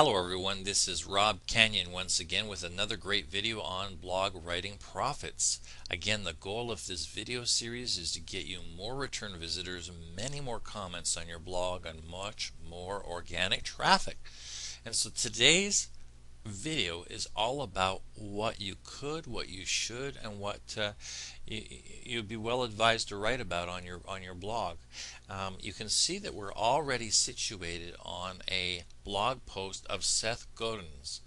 Hello everyone, this is Rob Canyon once again with another great video on blog writing profits. Again, the goal of this video series is to get you more return visitors, many more comments on your blog, and much more organic traffic. And so today's video is all about what you could, what you should, and what you'd be well advised to write about on your blog. You can see that we're already situated on a blog post of Seth Godin's.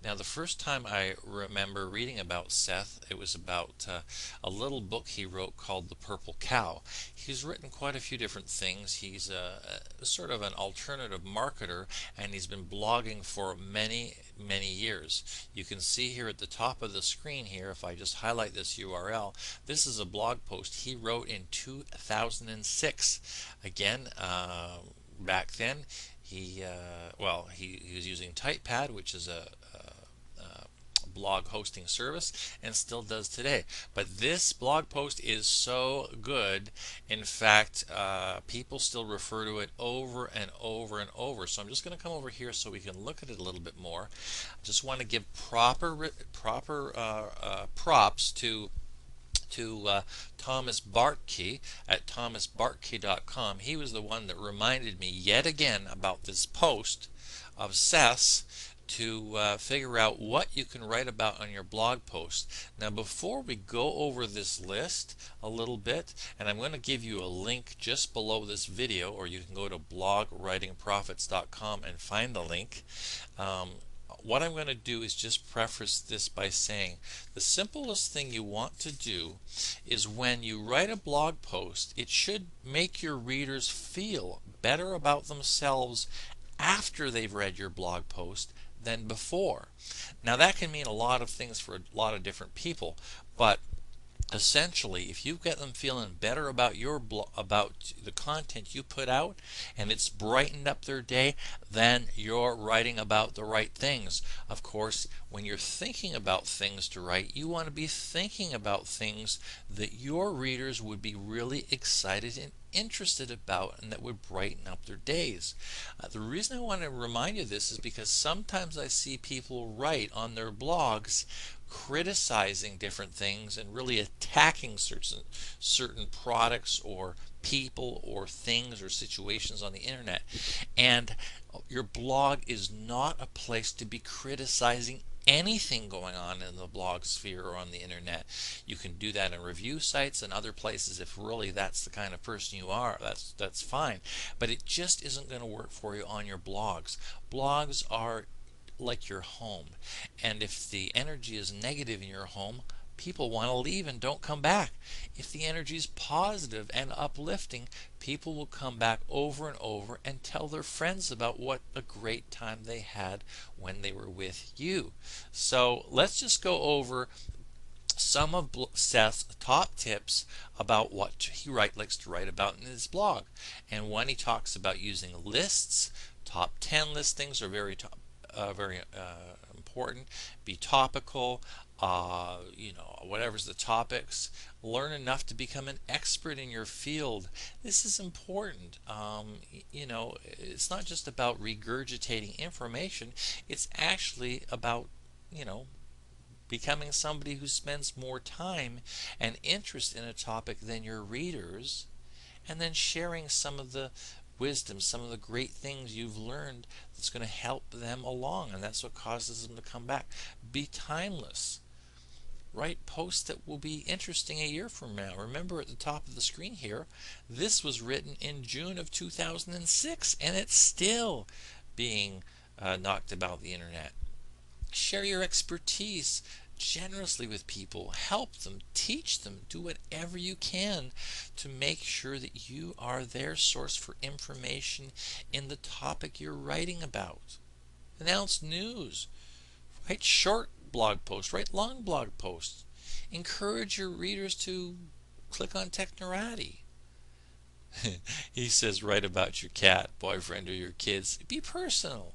Now, the first time I remember reading about Seth, it was about a little book he wrote called The Purple Cow. He's written quite a few different things. He's a sort of an alternative marketer, and he's been blogging for many years. You can see here at the top of the screen here, if I just highlight this URL, this is a blog post he wrote in 2006. Again, back then he was using TypePad, which is a blog hosting service, and still does today. But this blog post is so good. In fact, people still refer to it over and over and over. So I'm just going to come over here so we can look at it a little bit more. I just want to give proper props to Thomas Bartkey at thomasbartkey.com. He was the one that reminded me yet again about this post of Seth's to figure out what you can write about on your blog post. Now, before we go over this list a little bit, and I'm going to give you a link just below this video, or you can go to blogwritingprofits.com and find the link. What I'm going to do is just preface this by saying the simplest thing you want to do is when you write a blog post, it should make your readers feel better about themselves after they've read your blog post than before. Now, that can mean a lot of things for a lot of different people, but essentially, if you get them feeling better about about the content you put out, and it's brightened up their day, then you're writing about the right things. Of course, when you're thinking about things to write, you want to be thinking about things that your readers would be really excited and interested about, and that would brighten up their days. The reason I want to remind you of this is because sometimes I see people write on their blogs criticizing different things and really attacking certain products or people or things or situations on the internet. And your blog is not a place to be criticizing anything going on in the blog sphere or on the internet. You can do that in review sites and other places if really that's the kind of person you are. That's fine. But it just isn't going to work for you on your blogs. Blogs are like your home, and if the energy is negative in your home, people want to leave and don't come back. If the energy is positive and uplifting, people will come back over and over and tell their friends about what a great time they had when they were with you. So let's just go over some of Seth's top tips about what he likes to write about in his blog. And when he talks about using lists, top 10 listings are very important. Be topical. Whatever's the topics. Learn enough to become an expert in your field. This is important. It's not just about regurgitating information. It's actually about, becoming somebody who spends more time and interest in a topic than your readers, and then sharing some of the wisdom, some of the great things you've learned that's going to help them along, and that's what causes them to come back. Be timeless. Write posts that will be interesting a year from now. Remember, at the top of the screen here, this was written in June of 2006, and it's still being knocked about the internet. Share your expertise generously with people. Help them, teach them, do whatever you can to make sure that you are their source for information in the topic you're writing about. Announce news. Write short blog posts, write long blog posts. Encourage your readers to click on Technorati. He says write about your cat, boyfriend, or your kids. Be personal.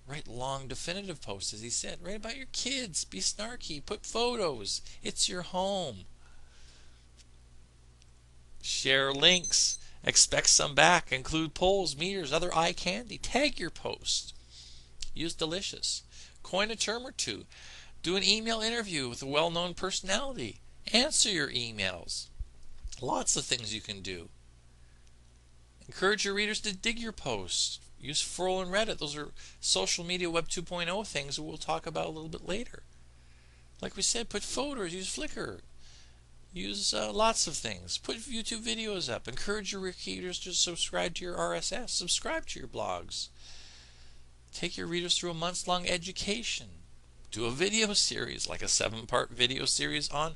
Write long definitive posts, as he said. Write about your kids. Be snarky. Put photos. It's your home. Share links. Expect some back. Include polls, meters, other eye candy. Tag your post. Use delicious. Coin a term or two. Do an email interview with a well-known personality. Answer your emails. Lots of things you can do. Encourage your readers to dig your posts. Use Furl and Reddit. Those are social media Web 2.0 things that we'll talk about a little bit later. Like we said, put photos. Use Flickr. Use lots of things. Put YouTube videos up. Encourage your readers to subscribe to your RSS. Subscribe to your blogs. Take your readers through a month-long education. Do a video series, like a 7-part video series on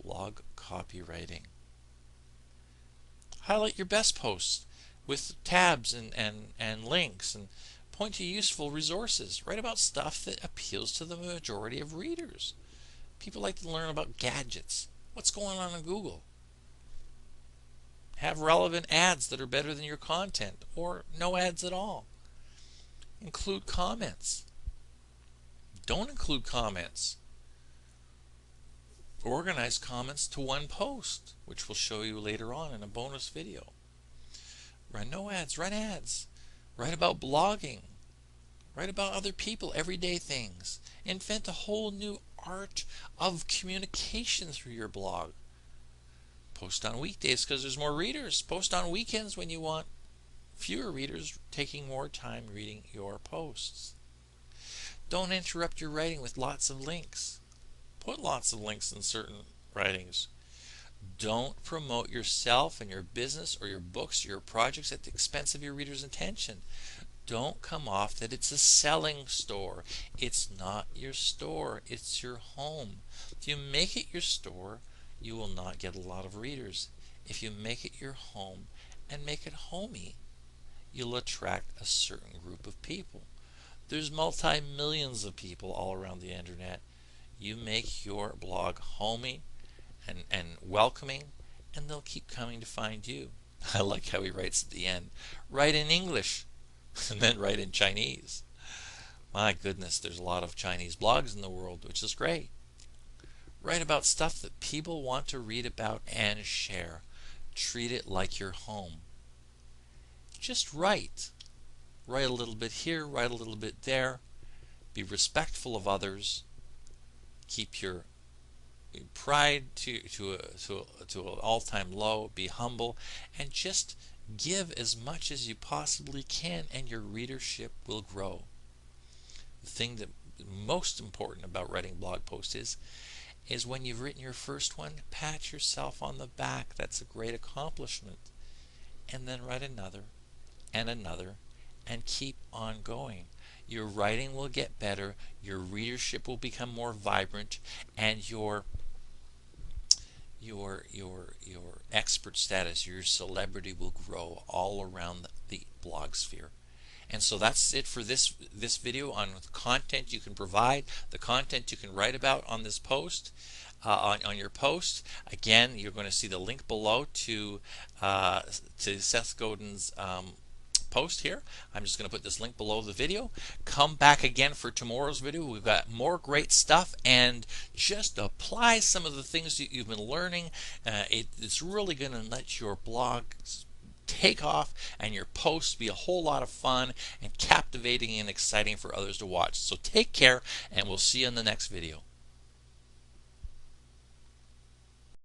blog copywriting. Highlight your best posts with tabs and links, and point to useful resources. Write about stuff that appeals to the majority of readers. People like to learn about gadgets. What's going on Google? Have relevant ads that are better than your content, or no ads at all. Include comments. Don't include comments. Organize comments to one post, which we'll show you later on in a bonus video. Run no ads, run ads. Write about blogging. Write about other people, everyday things. Invent a whole new art of communication through your blog. Post on weekdays because there's more readers. Post on weekends when you want fewer readers taking more time reading your posts. Don't interrupt your writing with lots of links. Put lots of links in certain writings. Don't promote yourself and your business or your books or your projects at the expense of your readers' attention. Don't come off that it's a selling store. It's not your store. It's your home. If you make it your store, you will not get a lot of readers. If you make it your home and make it homey, you'll attract a certain group of people. There's multi-millions of people all around the internet. You make your blog homey and welcoming, and they'll keep coming to find you. I like how he writes at the end. Write in English and then write in Chinese. My goodness, there's a lot of Chinese blogs in the world, which is great. Write about stuff that people want to read about and share. Treat it like your home. Just write. Write a little bit here, write a little bit there. Be respectful of others. Keep your pride to an all-time low. Be humble, and just give as much as you possibly can, and your readership will grow. The thing that most important about writing blog posts is when you've written your first one, pat yourself on the back. That's a great accomplishment. And then write another and another and keep on going. Your writing will get better, your readership will become more vibrant, and your expert status, your celebrity will grow all around the blog sphere. And so that's it for this video on the content you can provide, the content you can write about on this post, on your post. Again, you're going to see the link below to Seth Godin's post here. I'm just going to put this link below the video. Come back again for tomorrow's video. We've got more great stuff, and just apply some of the things that you've been learning. It's really going to let your blog take off and your posts be a whole lot of fun and captivating and exciting for others to watch. So take care, and we'll see you in the next video.